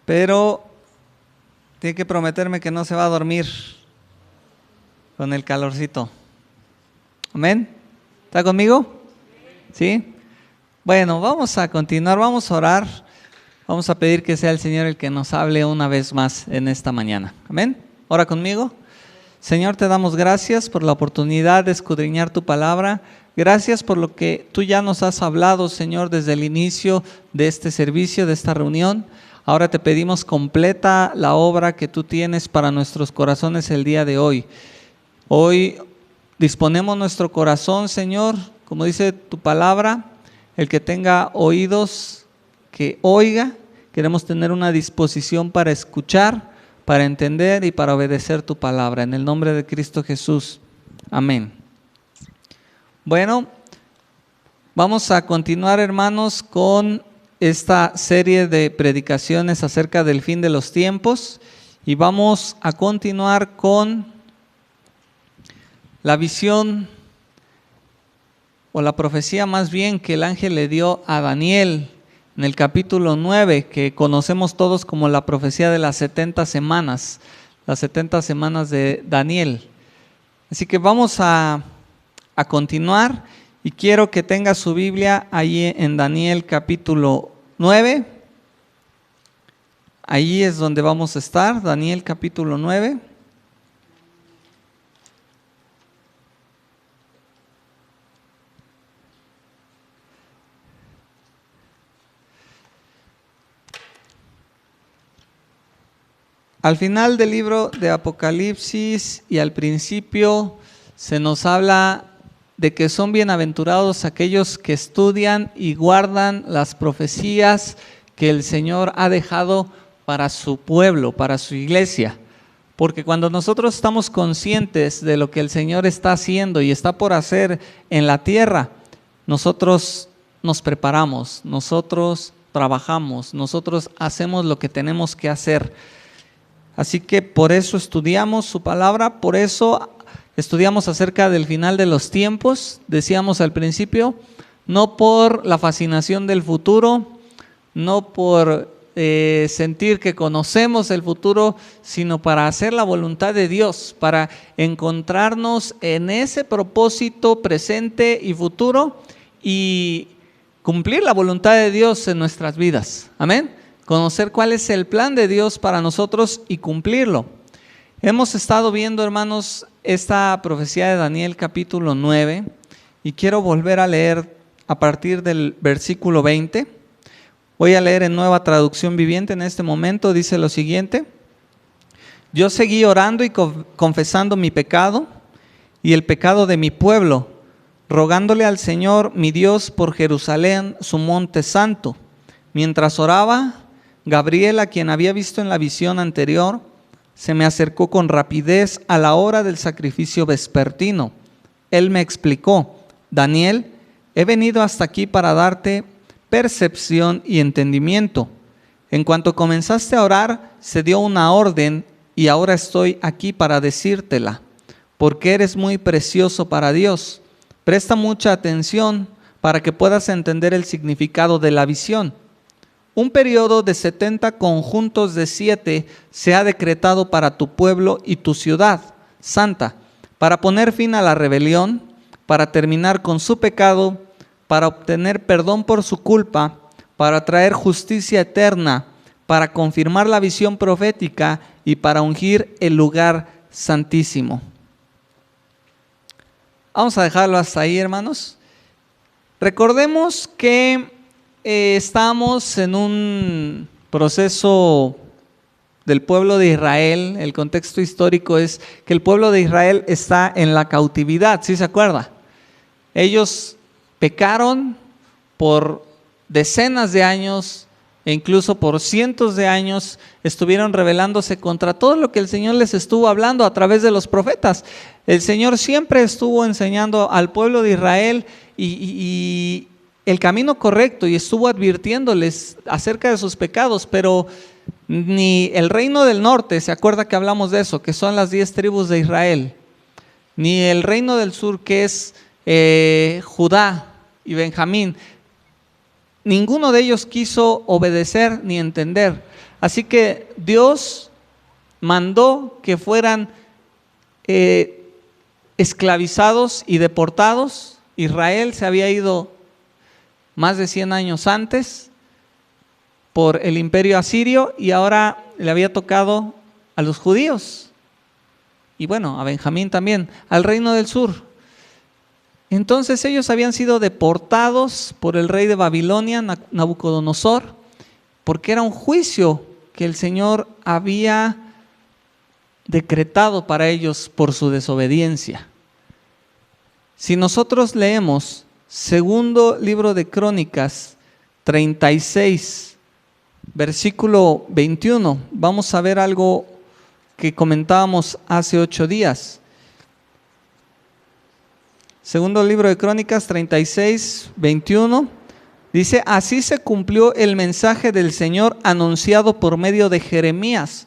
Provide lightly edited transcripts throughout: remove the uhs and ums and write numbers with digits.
pero tiene que prometerme que no se va a dormir con el calorcito. ¿Amén? ¿Está conmigo? ¿Sí? Bueno, vamos a continuar, vamos a orar. Vamos a pedir que sea el Señor el que nos hable una vez más en esta mañana. ¿Amén? Ora conmigo. Señor, te damos gracias por la oportunidad de escudriñar tu palabra. Gracias por lo que tú ya nos has hablado, Señor, desde el inicio de este servicio, de esta reunión. Ahora te pedimos completa la obra que tú tienes para nuestros corazones el día de hoy. Hoy disponemos nuestro corazón, Señor, como dice tu palabra, el que tenga oídos, que oiga. Queremos tener una disposición para escuchar, para entender y para obedecer tu palabra. En el nombre de Cristo Jesús. Amén. Bueno, vamos a continuar, hermanos, con esta serie de predicaciones acerca del fin de los tiempos. Y vamos a continuar con la visión o la profecía más bien que el ángel le dio a Daniel en el capítulo 9, que conocemos todos como la profecía de las 70 semanas, las 70 semanas de Daniel. Así que vamos a continuar y quiero que tenga su Biblia ahí en Daniel capítulo 9. Ahí es donde vamos a estar, Daniel capítulo 9. Al final del libro de Apocalipsis y al principio se nos habla de que son bienaventurados aquellos que estudian y guardan las profecías que el Señor ha dejado para su pueblo, para su iglesia. Porque cuando nosotros estamos conscientes de lo que el Señor está haciendo y está por hacer en la tierra, nosotros nos preparamos, nosotros trabajamos, nosotros hacemos lo que tenemos que hacer. Así que por eso estudiamos su palabra, por eso estudiamos acerca del final de los tiempos, decíamos al principio, no por la fascinación del futuro, no por sentir que conocemos el futuro, sino para hacer la voluntad de Dios, para encontrarnos en ese propósito presente y futuro y cumplir la voluntad de Dios en nuestras vidas. Amén. Conocer cuál es el plan de Dios para nosotros y cumplirlo. Hemos estado viendo, hermanos, esta profecía de Daniel capítulo 9 y quiero volver a leer a partir del versículo 20. Voy a leer en Nueva Traducción Viviente en este momento, dice lo siguiente: yo seguí orando y confesando mi pecado y el pecado de mi pueblo, rogándole al Señor mi Dios por Jerusalén, su monte santo. Mientras oraba, Gabriel, a quien había visto en la visión anterior, se me acercó con rapidez a la hora del sacrificio vespertino. Él me explicó: Daniel, he venido hasta aquí para darte percepción y entendimiento. En cuanto comenzaste a orar, se dio una orden y ahora estoy aquí para decírtela, porque eres muy precioso para Dios. Presta mucha atención para que puedas entender el significado de la visión. Un periodo de 70 conjuntos de 7 se ha decretado para tu pueblo y tu ciudad santa, para poner fin a la rebelión, para terminar con su pecado, para obtener perdón por su culpa, para traer justicia eterna, para confirmar la visión profética y para ungir el lugar santísimo. Vamos a dejarlo hasta ahí, hermanos. Recordemos que estamos en un proceso del pueblo de Israel. El contexto histórico es que el pueblo de Israel está en la cautividad, ¿sí se acuerda? Ellos pecaron por decenas de años e incluso por cientos de años, estuvieron rebelándose contra todo lo que el Señor les estuvo hablando a través de los profetas. El Señor siempre estuvo enseñando al pueblo de Israel y el camino correcto y estuvo advirtiéndoles acerca de sus pecados, pero ni el reino del norte, ¿se acuerda que hablamos de eso? Que son las 10 tribus de Israel, ni el reino del sur, que es Judá y Benjamín, ninguno de ellos quiso obedecer ni entender. Así que Dios mandó que fueran esclavizados y deportados. Israel se había ido más de 100 años antes por el imperio asirio y ahora le había tocado a los judíos y bueno, a Benjamín también, al reino del sur. Entonces ellos habían sido deportados por el rey de Babilonia, Nabucodonosor, porque era un juicio que el Señor había decretado para ellos por su desobediencia. Si nosotros leemos segundo libro de Crónicas 36, versículo 21, vamos a ver algo que comentábamos hace 8 días. Segundo libro de Crónicas 36, 21, dice: así se cumplió el mensaje del Señor anunciado por medio de Jeremías.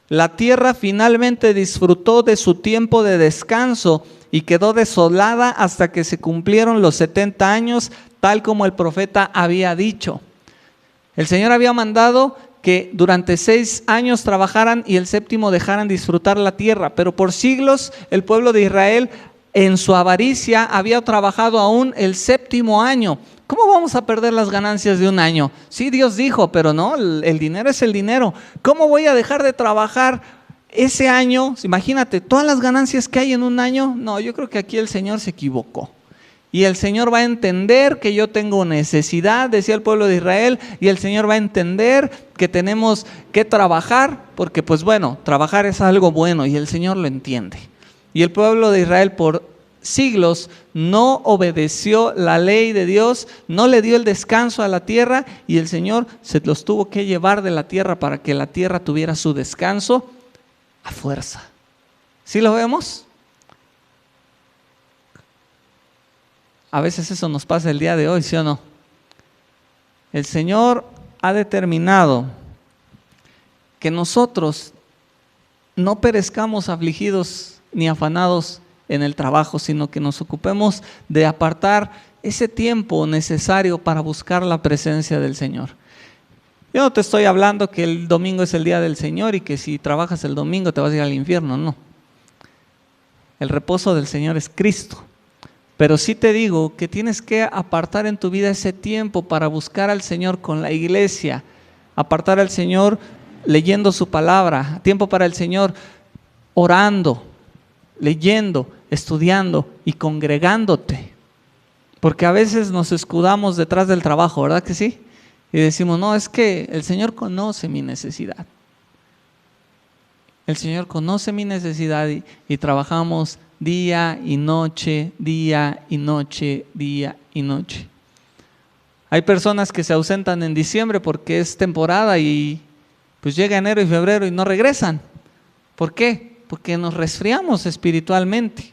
La tierra finalmente disfrutó de su tiempo de descanso y quedó desolada hasta que se cumplieron los 70 años, tal como el profeta había dicho. El Señor había mandado que durante 6 años trabajaran y el séptimo dejaran disfrutar la tierra, pero por siglos el pueblo de Israel en su avaricia había trabajado aún el 7º año. ¿Cómo vamos a perder las ganancias de un año? Sí, Dios dijo, pero no, el dinero es el dinero. ¿Cómo voy a dejar de trabajar ese año? Imagínate, todas las ganancias que hay en un año. No, yo creo que aquí el Señor se equivocó. Y el Señor va a entender que yo tengo necesidad, decía el pueblo de Israel, y el Señor va a entender que tenemos que trabajar, porque pues bueno, trabajar es algo bueno y el Señor lo entiende. Y el pueblo de Israel por siglos no obedeció la ley de Dios, no le dio el descanso a la tierra y el Señor se los tuvo que llevar de la tierra para que la tierra tuviera su descanso a fuerza. ¿Sí lo vemos? A veces eso nos pasa el día de hoy, ¿sí o no? El Señor ha determinado que nosotros no perezcamos afligidos ni afanados en el trabajo, sino que nos ocupemos de apartar ese tiempo necesario para buscar la presencia del Señor. Yo no te estoy hablando que el domingo es el día del Señor y que si trabajas el domingo te vas a ir al infierno, no. El reposo del Señor es Cristo. Pero sí te digo que tienes que apartar en tu vida ese tiempo para buscar al Señor con la iglesia, apartar al Señor leyendo su palabra, tiempo para el Señor orando, leyendo, estudiando y congregándote. Porque a veces nos escudamos detrás del trabajo, ¿verdad que sí? Y decimos, no, es que el Señor conoce mi necesidad. El Señor conoce mi necesidad y trabajamos día y noche, día y noche, día y noche. Hay personas que se ausentan en diciembre porque es temporada y pues llega enero y febrero y no regresan. ¿Por qué? Porque nos resfriamos espiritualmente.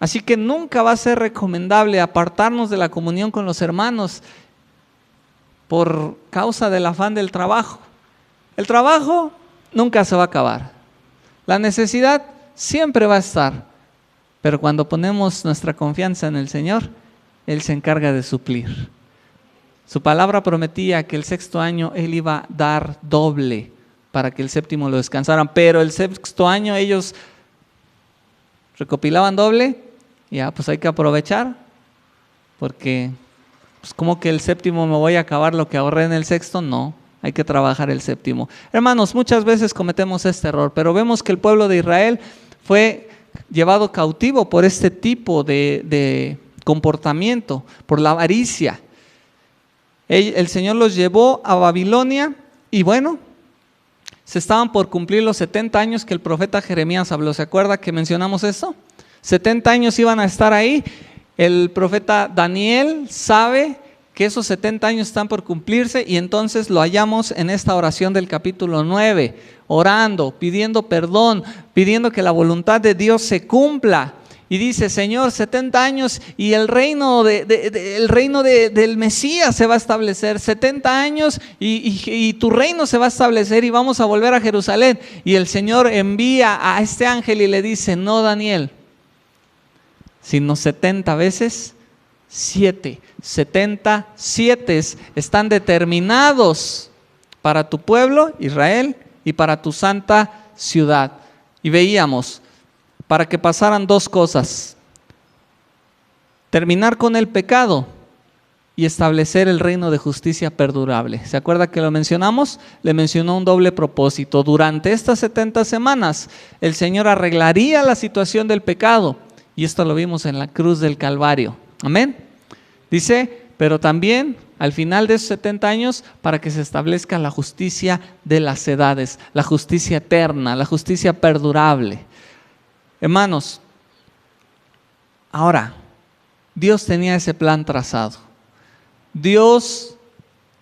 Así que nunca va a ser recomendable apartarnos de la comunión con los hermanos por causa del afán del trabajo. El trabajo nunca se va a acabar. La necesidad siempre va a estar. Pero cuando ponemos nuestra confianza en el Señor, Él se encarga de suplir. Su palabra prometía que el 6º año Él iba a dar doble para que el 7º lo descansaran, pero el 6º año ellos recopilaban doble, ya pues hay que aprovechar, porque pues como que el 7º me voy a acabar lo que ahorré en el 6º, no, hay que trabajar el 7º. Hermanos, muchas veces cometemos este error, pero vemos que el pueblo de Israel fue llevado cautivo por este tipo de comportamiento, por la avaricia. El Señor los llevó a Babilonia y bueno, se estaban por cumplir los 70 años que el profeta Jeremías habló. ¿Se acuerda que mencionamos eso? 70 años iban a estar ahí. El profeta Daniel sabe que esos 70 años están por cumplirse y entonces lo hallamos en esta oración del capítulo 9, orando, pidiendo perdón, pidiendo que la voluntad de Dios se cumpla. Y dice, Señor, 70 años y el reino del Mesías se va a establecer, 70 años y tu reino se va a establecer y vamos a volver a Jerusalén. Y el Señor envía a este ángel y le dice, no, Daniel, sino 70 veces 7. 77 están determinados para tu pueblo, Israel, y para tu santa ciudad. Y veíamos, para que pasaran dos cosas: terminar con el pecado y establecer el reino de justicia perdurable. ¿Se acuerda que lo mencionamos? Le mencionó un doble propósito. Durante estas 70 semanas, el Señor arreglaría la situación del pecado. Y esto lo vimos en la cruz del Calvario. Amén. Dice, pero también al final de esos 70 años, para que se establezca la justicia de las edades, la justicia eterna, la justicia perdurable. Hermanos, ahora, Dios tenía ese plan trazado. Dios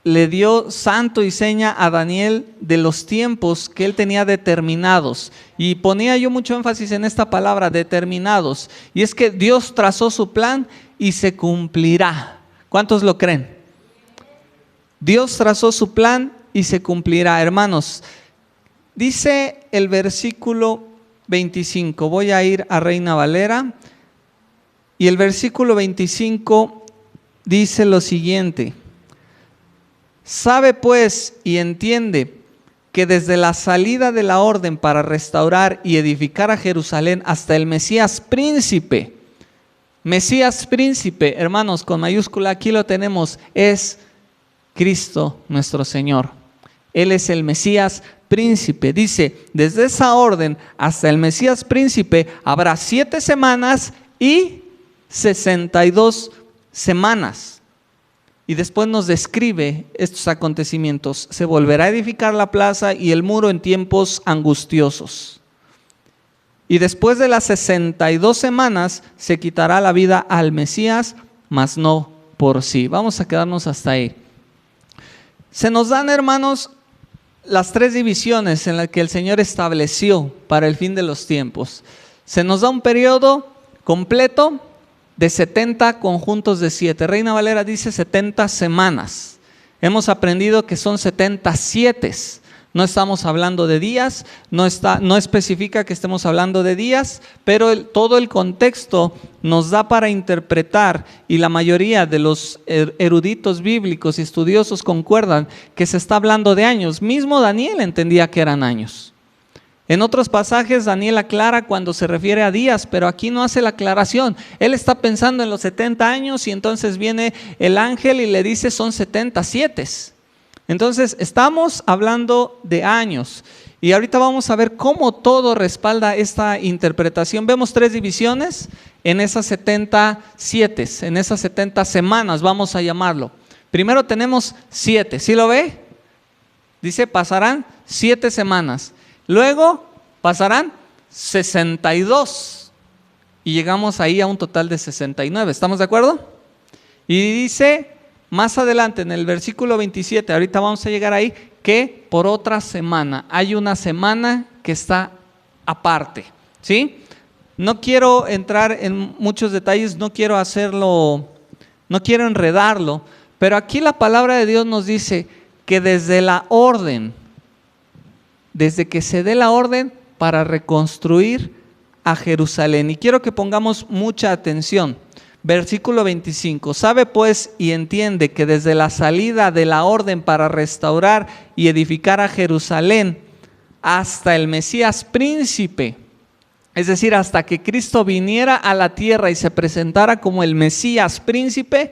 le dio santo y seña a Daniel de los tiempos que él tenía determinados. Y ponía yo mucho énfasis en esta palabra, determinados. Y es que Dios trazó su plan y se cumplirá. ¿Cuántos lo creen? Dios trazó su plan y se cumplirá. Hermanos, dice el versículo 25, voy a ir a Reina Valera, y el versículo 25 dice lo siguiente: sabe pues y entiende que desde la salida de la orden para restaurar y edificar a Jerusalén hasta el Mesías príncipe, hermanos, con mayúscula, aquí lo tenemos, es Cristo nuestro Señor. Él es el Mesías príncipe. Dice, desde esa orden hasta el Mesías príncipe habrá 7 semanas y 62 semanas. Y después nos describe estos acontecimientos. Se volverá a edificar la plaza y el muro en tiempos angustiosos. Y después de las 62 semanas se quitará la vida al Mesías, mas no por sí. Vamos a quedarnos hasta ahí. Se nos dan, hermanos, las 3 divisiones en las que el Señor estableció para el fin de los tiempos. Se nos da un periodo completo de 70 conjuntos de 7. Reina Valera dice 70 semanas. Hemos aprendido que son 77. No estamos hablando de días, no especifica que estemos hablando de días, pero todo el contexto nos da para interpretar, y la mayoría de los eruditos bíblicos y estudiosos concuerdan que se está hablando de años. Mismo Daniel entendía que eran años. En otros pasajes Daniel aclara cuando se refiere a días, pero aquí no hace la aclaración. Él está pensando en los 70 años y entonces viene el ángel y le dice son 77. Entonces estamos hablando de años, y ahorita vamos a ver cómo todo respalda esta interpretación. Vemos 3 divisiones en esas 77, en esas 70 semanas, vamos a llamarlo. Primero tenemos 7, ¿sí lo ve? Dice pasarán 7 semanas. Luego pasarán 62 y llegamos ahí a un total de 69. ¿Estamos de acuerdo? Y dice más adelante en el versículo 27, ahorita vamos a llegar ahí, que por otra semana, hay una semana que está aparte, ¿sí? No quiero entrar en muchos detalles, no quiero enredarlo, pero aquí la palabra de Dios nos dice que desde que se dé la orden para reconstruir a Jerusalén. Y quiero que pongamos mucha atención. Versículo 25, sabe pues y entiende que desde la salida de la orden para restaurar y edificar a Jerusalén hasta el Mesías príncipe, es decir, hasta que Cristo viniera a la tierra y se presentara como el Mesías príncipe,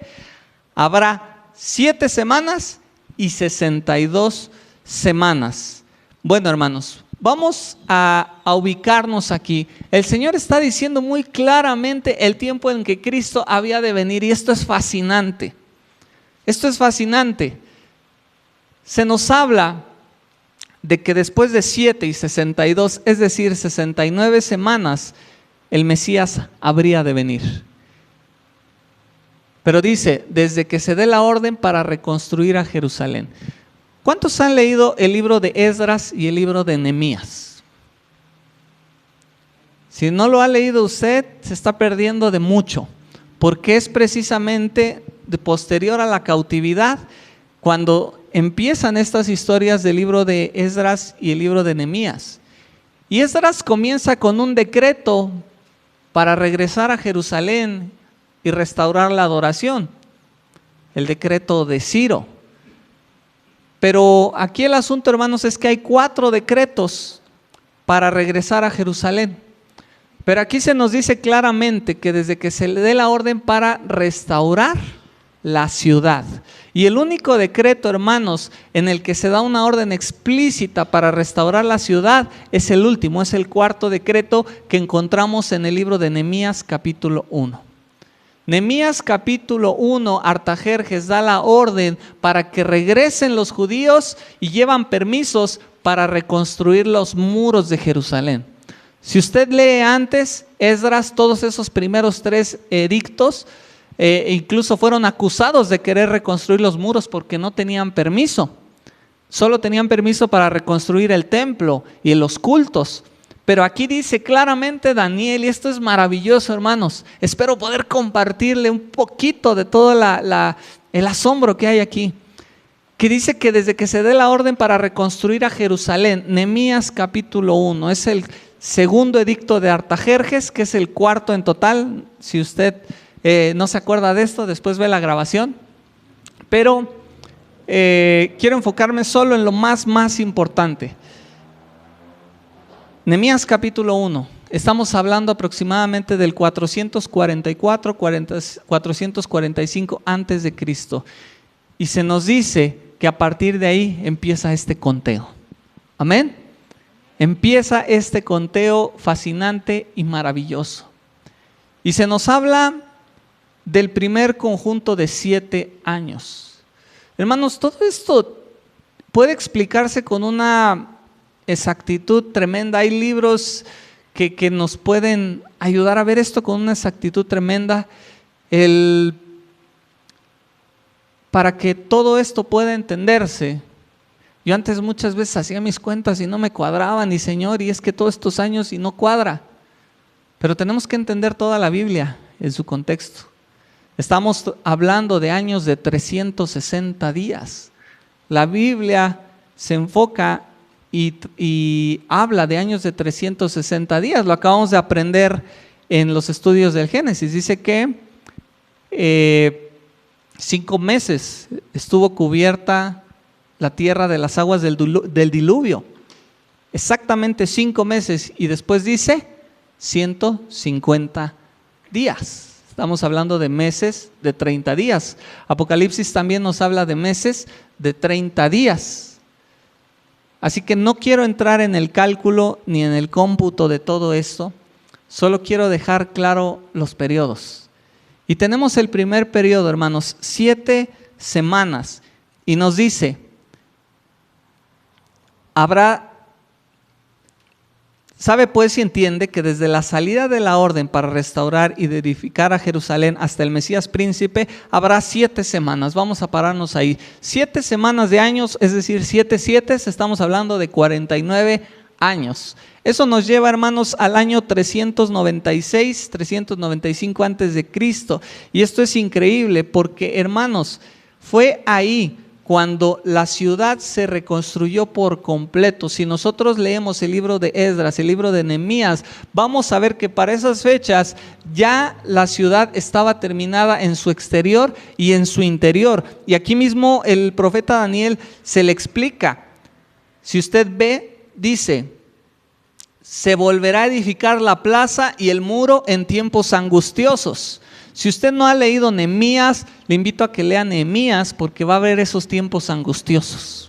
habrá 7 semanas y 62 semanas. Bueno, hermanos, vamos a ubicarnos aquí. El Señor está diciendo muy claramente el tiempo en que Cristo había de venir, y esto es fascinante. Esto es fascinante. Se nos habla de que después de 7 y 62, es decir, 69 semanas, el Mesías habría de venir. Pero dice, desde que se dé la orden para reconstruir a Jerusalén. ¿Cuántos han leído el libro de Esdras y el libro de Nehemías? Si no lo ha leído usted, se está perdiendo de mucho, porque es precisamente de posterior a la cautividad cuando empiezan estas historias del libro de Esdras y el libro de Nehemías. Y Esdras comienza con un decreto para regresar a Jerusalén y restaurar la adoración, el decreto de Ciro. Pero aquí el asunto, hermanos, es que hay 4 decretos para regresar a Jerusalén. Pero aquí se nos dice claramente que desde que se le dé la orden para restaurar la ciudad. Y el único decreto, hermanos, en el que se da una orden explícita para restaurar la ciudad es el último, es el 4º decreto que encontramos en el libro de Nehemías capítulo 1. Nehemías capítulo 1, Artajerjes da la orden para que regresen los judíos y llevan permisos para reconstruir los muros de Jerusalén. Si usted lee antes, Esdras, todos esos primeros 3 edictos, incluso fueron acusados de querer reconstruir los muros porque no tenían permiso. Solo tenían permiso para reconstruir el templo y los cultos. Pero aquí dice claramente Daniel, y esto es maravilloso, hermanos. Espero poder compartirle un poquito de todo el asombro que hay aquí. Que dice que desde que se dé la orden para reconstruir a Jerusalén, Nehemías capítulo 1, es el 2º edicto de Artajerjes, que es el 4º en total. Si usted no se acuerda de esto, después ve la grabación. Pero quiero enfocarme solo en lo más importante. Nehemías capítulo 1, estamos hablando aproximadamente del 444-445 antes de Cristo. Y se nos dice que a partir de ahí empieza este conteo. Amén. Empieza este conteo fascinante y maravilloso. Y se nos habla del primer conjunto de 7 años. Hermanos, todo esto puede explicarse con una exactitud tremenda. Hay libros que nos pueden ayudar a ver esto con una exactitud tremenda. Para que todo esto pueda entenderse, yo antes muchas veces hacía mis cuentas y no me cuadraban, y Señor, y es que todos estos años y no cuadra. Pero tenemos que entender toda la Biblia en su contexto. Estamos hablando de años de 360 días. La Biblia se enfoca y habla de años de 360 días. Lo acabamos de aprender en los estudios del Génesis. Dice que 5 meses estuvo cubierta la tierra de las aguas del diluvio. Exactamente 5 meses. Y después dice 150 días. Estamos hablando de meses de 30 días. Apocalipsis también nos habla de meses de 30 días. Así que no quiero entrar en el cálculo ni en el cómputo de todo esto. Solo quiero dejar claro los periodos. Y tenemos el primer periodo, hermanos, 7 semanas. Y nos dice, sabe pues y entiende que desde la salida de la orden para restaurar y edificar a Jerusalén hasta el Mesías príncipe, habrá 7 semanas. Vamos a pararnos ahí. 7 semanas de años, es decir, 7 7, estamos hablando de 49 años. Eso nos lleva, hermanos, al año 396, 395 antes de Cristo. Y esto es increíble porque, hermanos, fue ahí cuando la ciudad se reconstruyó por completo. Si nosotros leemos el libro de Esdras, el libro de Nehemías, vamos a ver que para esas fechas ya la ciudad estaba terminada en su exterior y en su interior. Y aquí mismo el profeta Daniel se le explica. Si usted ve, dice, se volverá a edificar la plaza y el muro en tiempos angustiosos. Si usted no ha leído Nehemías, le invito a que lea Nehemías porque va a ver esos tiempos angustiosos.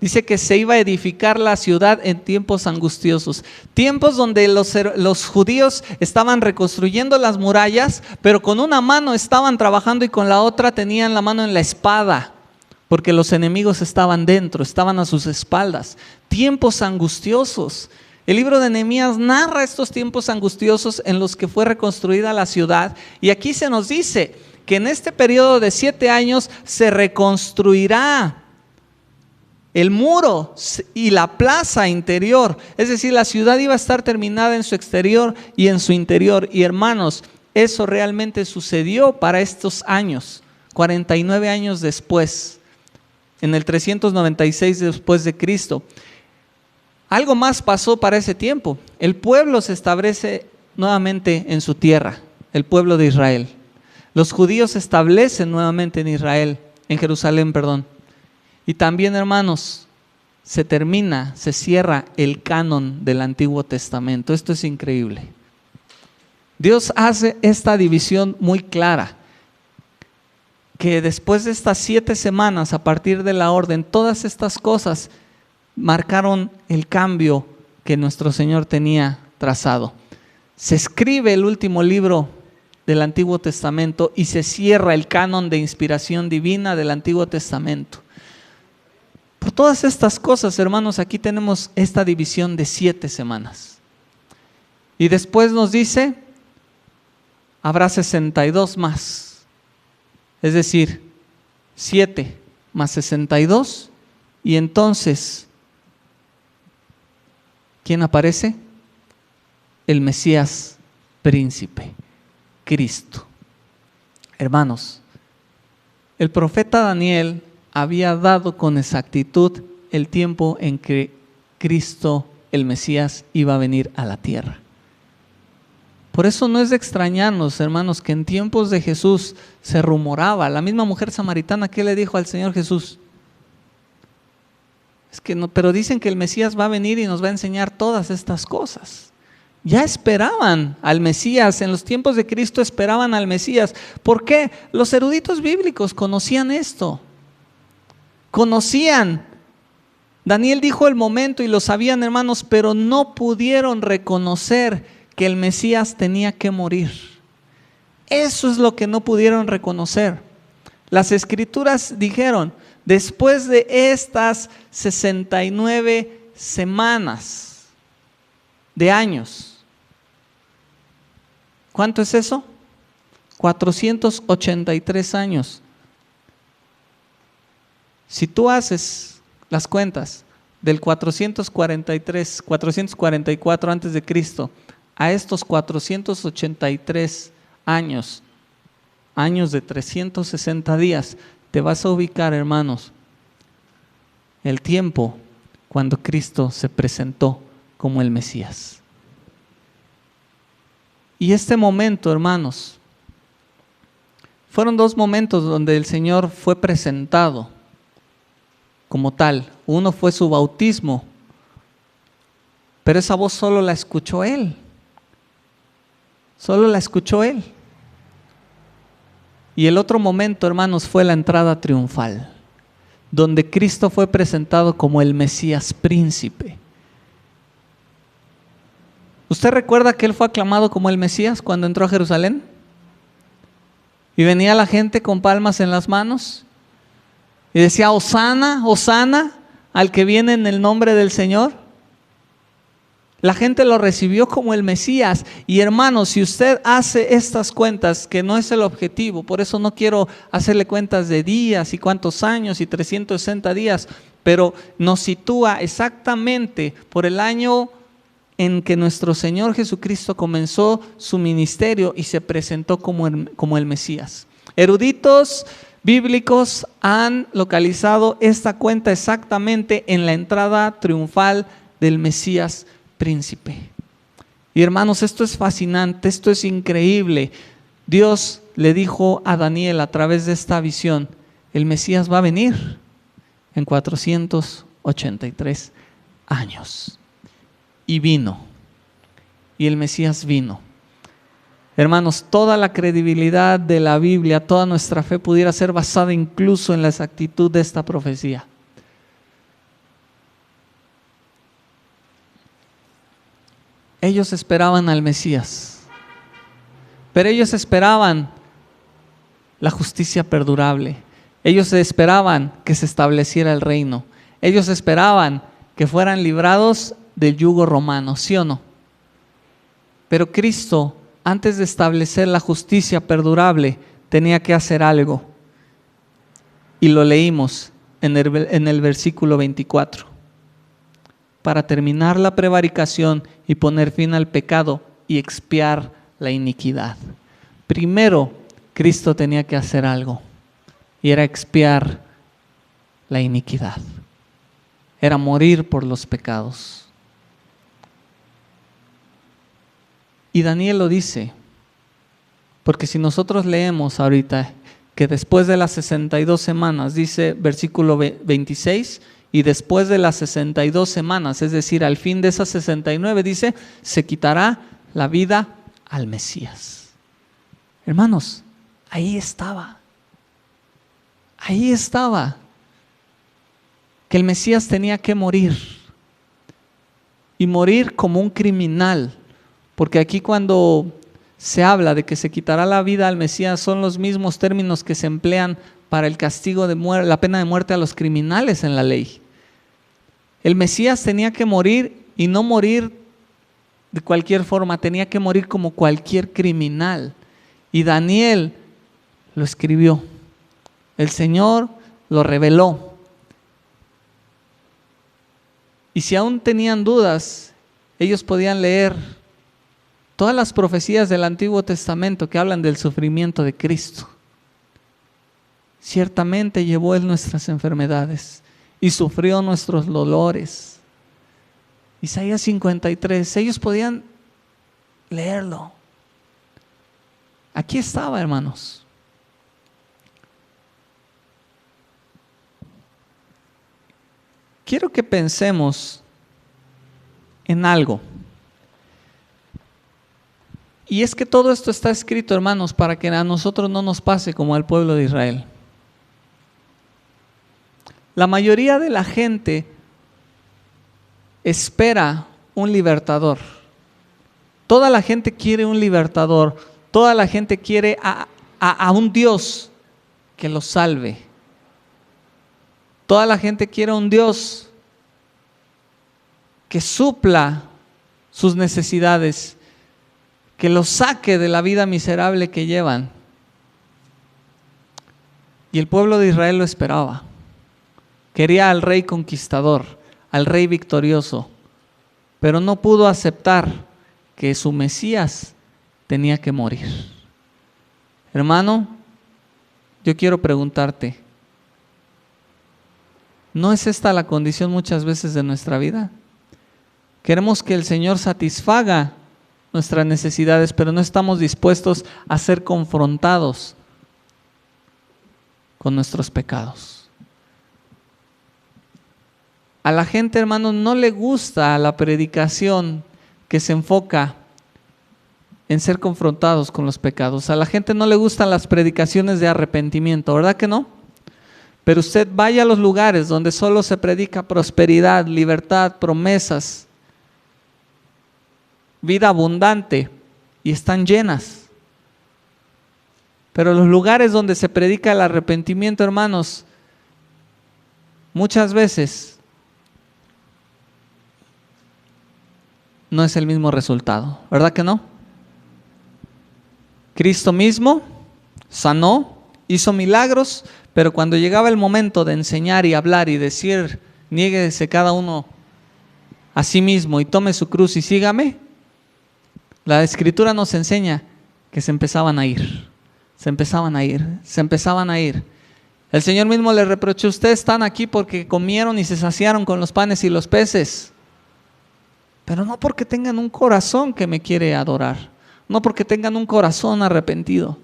Dice que se iba a edificar la ciudad en tiempos angustiosos. Tiempos donde los judíos estaban reconstruyendo las murallas, pero con una mano estaban trabajando y con la otra tenían la mano en la espada, porque los enemigos estaban dentro, estaban a sus espaldas. Tiempos angustiosos. El libro de Nehemías narra estos tiempos angustiosos en los que fue reconstruida la ciudad. Y aquí se nos dice que en este periodo de 7 años se reconstruirá el muro y la plaza interior. Es decir, la ciudad iba a estar terminada en su exterior y en su interior. Y hermanos, eso realmente sucedió para estos años, 49 años después, en el 396 después de Cristo. Algo más pasó para ese tiempo. El pueblo se establece nuevamente en su tierra, el pueblo de Israel. Los judíos se establecen nuevamente en Israel, en Jerusalén, perdón. Y también, hermanos, se cierra el canon del Antiguo Testamento. Esto es increíble. Dios hace esta división muy clara, que después de estas 7 semanas, a partir de la orden, todas estas cosas marcaron el cambio que nuestro Señor tenía trazado. Se escribe el último libro del Antiguo Testamento y se cierra el canon de inspiración divina del Antiguo Testamento. Por todas estas cosas, hermanos, aquí tenemos esta división de 7 semanas. Y después nos dice, habrá 62 más. Es decir, 7 más 62. Y entonces, ¿quién aparece? El Mesías príncipe, Cristo. Hermanos, el profeta Daniel había dado con exactitud el tiempo en que Cristo, el Mesías, iba a venir a la tierra. Por eso no es de extrañarnos, hermanos, que en tiempos de Jesús se rumoraba. La misma mujer samaritana, ¿qué le dijo al Señor Jesús? Es que no, pero dicen que el Mesías va a venir y nos va a enseñar todas estas cosas. Ya esperaban al Mesías, en los tiempos de Cristo esperaban al Mesías. ¿Por qué? Los eruditos bíblicos conocían esto. Conocían. Daniel dijo el momento y lo sabían, hermanos, pero no pudieron reconocer que el Mesías tenía que morir. Eso es lo que no pudieron reconocer. Las Escrituras dijeron, después de estas 69 semanas de años, ¿cuánto es eso? 483 años. Si tú haces las cuentas del 444 antes de Cristo a estos 483 años de 360 días, te vas a ubicar, hermanos, el tiempo cuando Cristo se presentó como el Mesías. Y este momento, hermanos, fueron 2 momentos donde el Señor fue presentado como tal. Uno fue su bautismo, pero esa voz solo la escuchó Él. Solo la escuchó Él. Y el otro momento, hermanos, fue la entrada triunfal, donde Cristo fue presentado como el Mesías príncipe. ¿Usted recuerda que Él fue aclamado como el Mesías cuando entró a Jerusalén? Y venía la gente con palmas en las manos y decía, Hosana, Hosana, al que viene en el nombre del Señor. La gente lo recibió como el Mesías. Y hermanos, si usted hace estas cuentas, que no es el objetivo, por eso no quiero hacerle cuentas de días y cuántos años y 360 días, pero nos sitúa exactamente por el año en que nuestro Señor Jesucristo comenzó su ministerio y se presentó como el Mesías. Eruditos bíblicos han localizado esta cuenta exactamente en la entrada triunfal del Mesías príncipe. Y hermanos, esto es fascinante, esto es increíble. Dios le dijo a Daniel a través de esta visión, el Mesías va a venir en 483 años. Y vino. Y el Mesías vino. Hermanos, toda la credibilidad de la Biblia, toda nuestra fe pudiera ser basada incluso en la exactitud de esta profecía. Ellos esperaban al Mesías, pero ellos esperaban la justicia perdurable. Ellos esperaban que se estableciera el reino. Ellos esperaban que fueran librados del yugo romano, ¿sí o no? Pero Cristo, antes de establecer la justicia perdurable, tenía que hacer algo. Y lo leímos en el versículo 24. Para terminar la prevaricación y poner fin al pecado y expiar la iniquidad. Primero, Cristo tenía que hacer algo, y era expiar la iniquidad. Era morir por los pecados. Y Daniel lo dice, Porque si nosotros leemos ahorita que después de las 62 semanas, dice versículo 26, y después de las 62 semanas, es decir, al fin de esas 69, dice, se quitará la vida al Mesías. Hermanos, ahí estaba. Ahí estaba. Que el Mesías tenía que morir. Y morir como un criminal. Porque aquí cuando se habla de que se quitará la vida al Mesías, son los mismos términos que se emplean para el castigo de muerte, la pena de muerte a los criminales en la ley. El Mesías tenía que morir y no morir de cualquier forma, tenía que morir como cualquier criminal. Y Daniel lo escribió. El Señor lo reveló. Y si aún tenían dudas, ellos podían leer todas las profecías del Antiguo Testamento que hablan del sufrimiento de Cristo. Ciertamente llevó Él nuestras enfermedades y sufrió nuestros dolores. Isaías 53, ellos podían leerlo. Aquí estaba, hermanos. Quiero que pensemos en algo. Y es que todo esto está escrito, hermanos, para que a nosotros no nos pase como al pueblo de Israel. La mayoría de la gente espera un libertador. Toda la gente quiere un libertador. Toda la gente quiere a un Dios que los salve. Toda la gente quiere un Dios que supla sus necesidades, que los saque de la vida miserable que llevan. Y el pueblo de Israel lo esperaba. Quería al rey conquistador, al rey victorioso, pero no pudo aceptar que su Mesías tenía que morir. Hermano, yo quiero preguntarte, ¿no es esta la condición muchas veces de nuestra vida? Queremos que el Señor satisfaga nuestras necesidades, pero no estamos dispuestos a ser confrontados con nuestros pecados. A la gente, hermanos, no le gusta la predicación que se enfoca en ser confrontados con los pecados. A la gente no le gustan las predicaciones de arrepentimiento, ¿verdad que no? Pero usted vaya a los lugares donde solo se predica prosperidad, libertad, promesas, vida abundante, y están llenas. Pero los lugares donde se predica el arrepentimiento, hermanos, muchas veces no es el mismo resultado, ¿verdad que no? Cristo mismo sanó, hizo milagros, pero cuando llegaba el momento de enseñar y hablar y decir, niéguese cada uno a sí mismo y tome su cruz y sígame, la Escritura nos enseña que se empezaban a ir. El Señor mismo le reprochó, ustedes están aquí porque comieron y se saciaron con los panes y los peces, pero no porque tengan un corazón que me quiere adorar, no porque tengan un corazón arrepentido.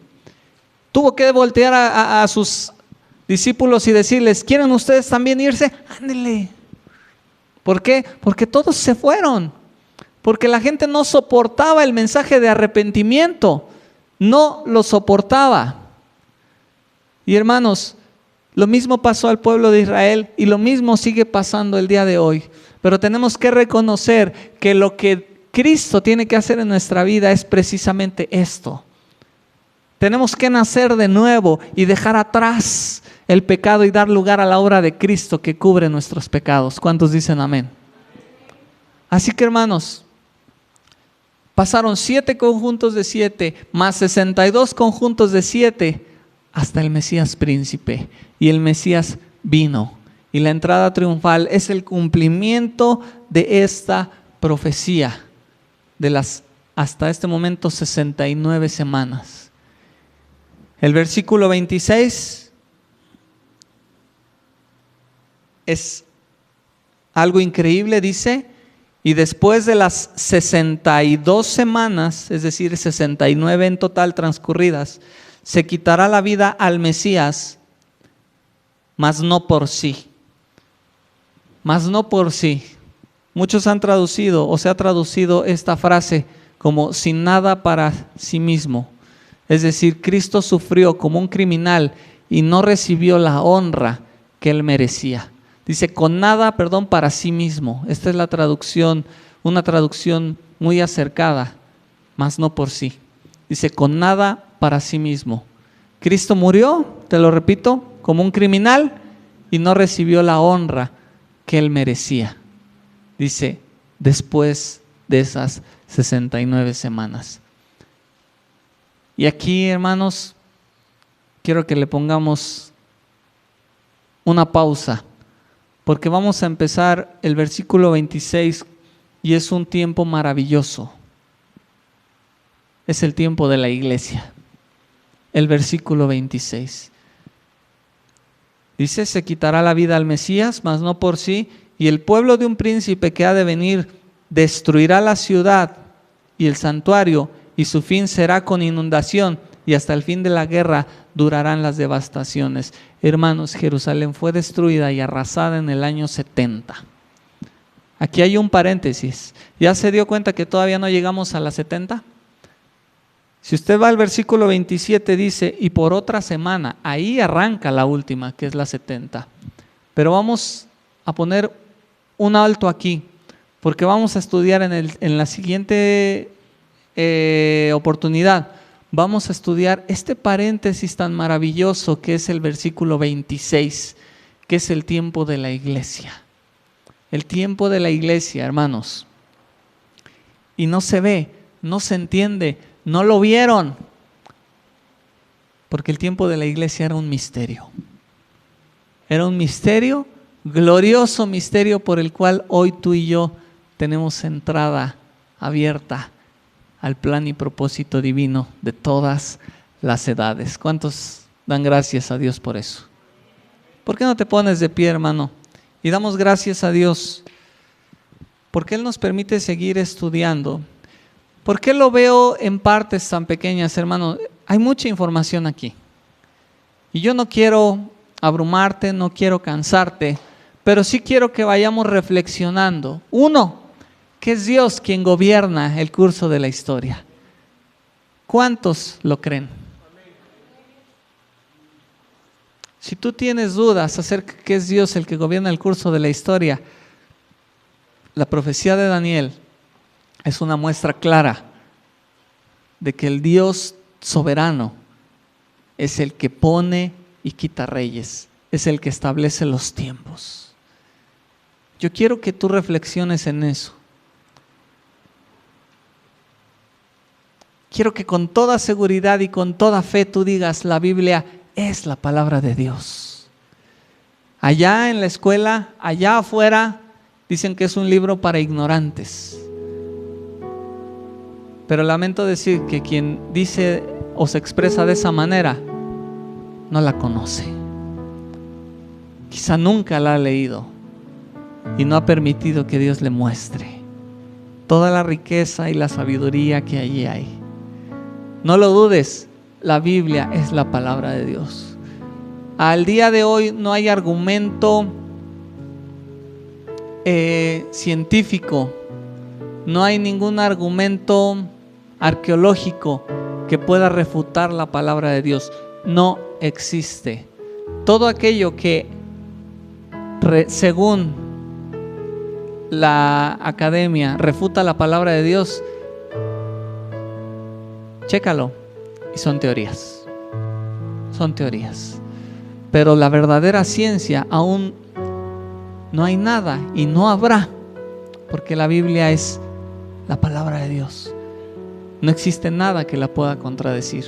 Tuvo que voltear a sus discípulos y decirles, ¿quieren ustedes también irse? Ándele. ¿Por qué? Porque todos se fueron. Porque la gente no soportaba el mensaje de arrepentimiento. No lo soportaba. Y hermanos, lo mismo pasó al pueblo de Israel y lo mismo sigue pasando el día de hoy. Pero tenemos que reconocer que lo que Cristo tiene que hacer en nuestra vida es precisamente esto. Tenemos que nacer de nuevo y dejar atrás el pecado y dar lugar a la obra de Cristo que cubre nuestros pecados. ¿Cuántos dicen amén? Así que, hermanos, pasaron 7 conjuntos de 7 más 62 conjuntos de 7 hasta el Mesías príncipe. Y el Mesías vino. Y la entrada triunfal es el cumplimiento de esta profecía de las hasta este momento 69 semanas. El versículo 26 es algo increíble, dice, Y después de las 62 semanas, es decir, 69 en total transcurridas, se quitará la vida al Mesías, mas no por sí. Mas no por sí. Muchos han traducido o se ha traducido esta frase como sin nada para sí mismo. Es decir, Cristo sufrió como un criminal y no recibió la honra que él merecía. Dice con nada, para sí mismo. Esta es la traducción, una traducción muy acercada, mas no por sí. Dice con nada para sí mismo. Cristo murió, te lo repito, como un criminal y no recibió la honra que él merecía. Dice, después de esas 69 semanas. Y aquí, hermanos, quiero que le pongamos una pausa, porque vamos a empezar el versículo 26 y es un tiempo maravilloso. Es el tiempo de la iglesia. El versículo 26. Dice, se quitará la vida al Mesías, mas no por sí, y el pueblo de un príncipe que ha de venir destruirá la ciudad y el santuario, y su fin será con inundación, y hasta el fin de la guerra durarán las devastaciones. Hermanos, Jerusalén fue destruida y arrasada en el año 70. Aquí hay un paréntesis. ¿Ya se dio cuenta que todavía no llegamos a las 70? Si usted va al versículo 27 dice, y por otra semana, ahí arranca la última, que es la 70. Pero vamos a poner un alto aquí, porque vamos a estudiar en la siguiente oportunidad. Vamos a estudiar este paréntesis tan maravilloso que es el versículo 26, que es el tiempo de la iglesia. El tiempo de la iglesia, hermanos. Y no se ve, no se entiende, no lo vieron, porque el tiempo de la iglesia era un misterio. Era un misterio, glorioso misterio por el cual hoy tú y yo tenemos entrada abierta al plan y propósito divino de todas las edades. ¿Cuántos dan gracias a Dios por eso? ¿Por qué no te pones de pie, hermano? Y damos gracias a Dios porque Él nos permite seguir estudiando. ¿Por qué lo veo en partes tan pequeñas, hermano? Hay mucha información aquí. Y yo no quiero abrumarte, no quiero cansarte, pero sí quiero que vayamos reflexionando. Uno, que es Dios quien gobierna el curso de la historia. ¿Cuántos lo creen? Si tú tienes dudas acerca de que es Dios el que gobierna el curso de la historia, la profecía de Daniel es una muestra clara de que el Dios soberano es el que pone y quita reyes, es el que establece los tiempos. Yo quiero que tú reflexiones en eso. Quiero que con toda seguridad y con toda fe tú digas, la Biblia es la palabra de Dios. Allá en la escuela, allá afuera, dicen que es un libro para ignorantes. Pero lamento decir que quien dice o se expresa de esa manera, no la conoce. Quizá nunca la ha leído y no ha permitido que Dios le muestre toda la riqueza y la sabiduría que allí hay. No lo dudes, la Biblia es la palabra de Dios. Al día de hoy no hay argumento científico, no hay ningún argumento arqueológico que pueda refutar la palabra de Dios. No existe. Todo aquello que según la academia refuta la palabra de Dios, chécalo, y son teorías. Son teorías. Pero la verdadera ciencia aún no hay nada y no habrá, porque la Biblia es la palabra de Dios. No existe nada que la pueda contradecir.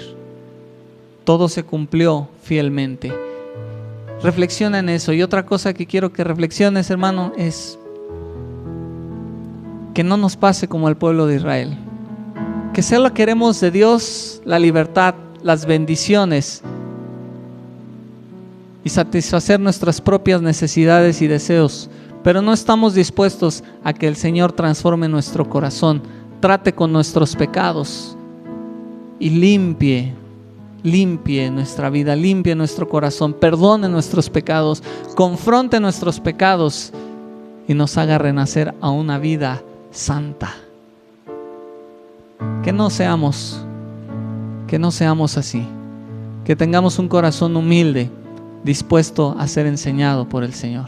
Todo se cumplió fielmente. Reflexiona en eso. Y otra cosa que quiero que reflexiones, hermano, es que no nos pase como al pueblo de Israel. Que solo queremos de Dios la libertad, las bendiciones y satisfacer nuestras propias necesidades y deseos, pero no estamos dispuestos a que el Señor transforme nuestro corazón, trate con nuestros pecados y limpie nuestra vida, limpie nuestro corazón, perdone nuestros pecados, confronte nuestros pecados y nos haga renacer a una vida santa. Que no seamos así, que tengamos un corazón humilde, dispuesto a ser enseñado por el Señor,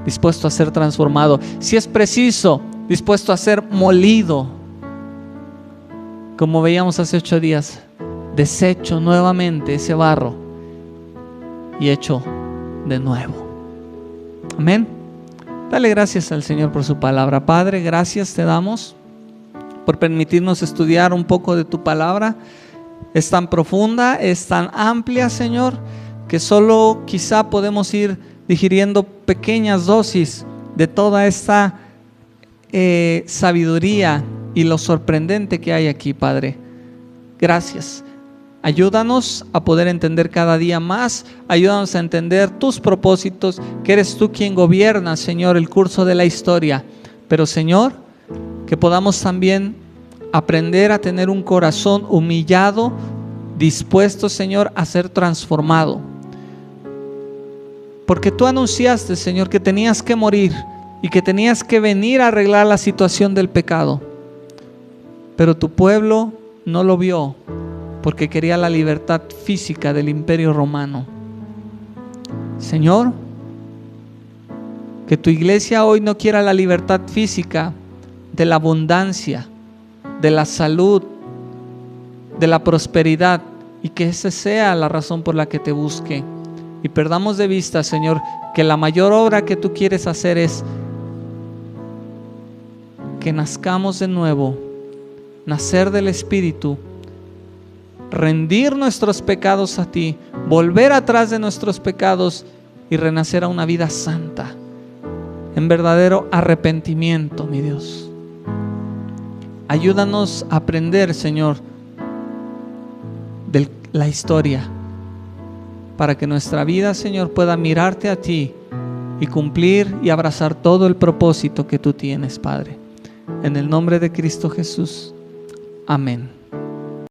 dispuesto a ser transformado, si es preciso, dispuesto a ser molido, como veíamos hace 8 días, deshecho nuevamente ese barro y hecho de nuevo. Amén. Dale gracias al Señor por su palabra. Padre, gracias te damos por permitirnos estudiar un poco de tu palabra. Es tan profunda, es tan amplia, Señor, que solo quizá podemos ir digiriendo pequeñas dosis de toda esta sabiduría y lo sorprendente que hay aquí, Padre. Gracias. Ayúdanos a poder entender cada día más, ayúdanos a entender tus propósitos, que eres tú quien gobierna, Señor, el curso de la historia. Pero, Señor, que podamos también aprender a tener un corazón humillado, dispuesto, Señor, a ser transformado. Porque tú anunciaste, Señor, que tenías que morir y que tenías que venir a arreglar la situación del pecado. Pero tu pueblo no lo vio, porque quería la libertad física del Imperio Romano. Señor, que tu iglesia hoy no quiera la libertad física de la abundancia, de la salud, de la prosperidad, y que esa sea la razón por la que te busque. Y perdamos de vista, Señor, que la mayor obra que tú quieres hacer es que nazcamos de nuevo, nacer del Espíritu, rendir nuestros pecados a ti, volver atrás de nuestros pecados y renacer a una vida santa, en verdadero arrepentimiento, mi Dios. Ayúdanos a aprender, Señor, de la historia, para que nuestra vida, Señor, pueda mirarte a ti y cumplir y abrazar todo el propósito que tú tienes, Padre. En el nombre de Cristo Jesús. Amén.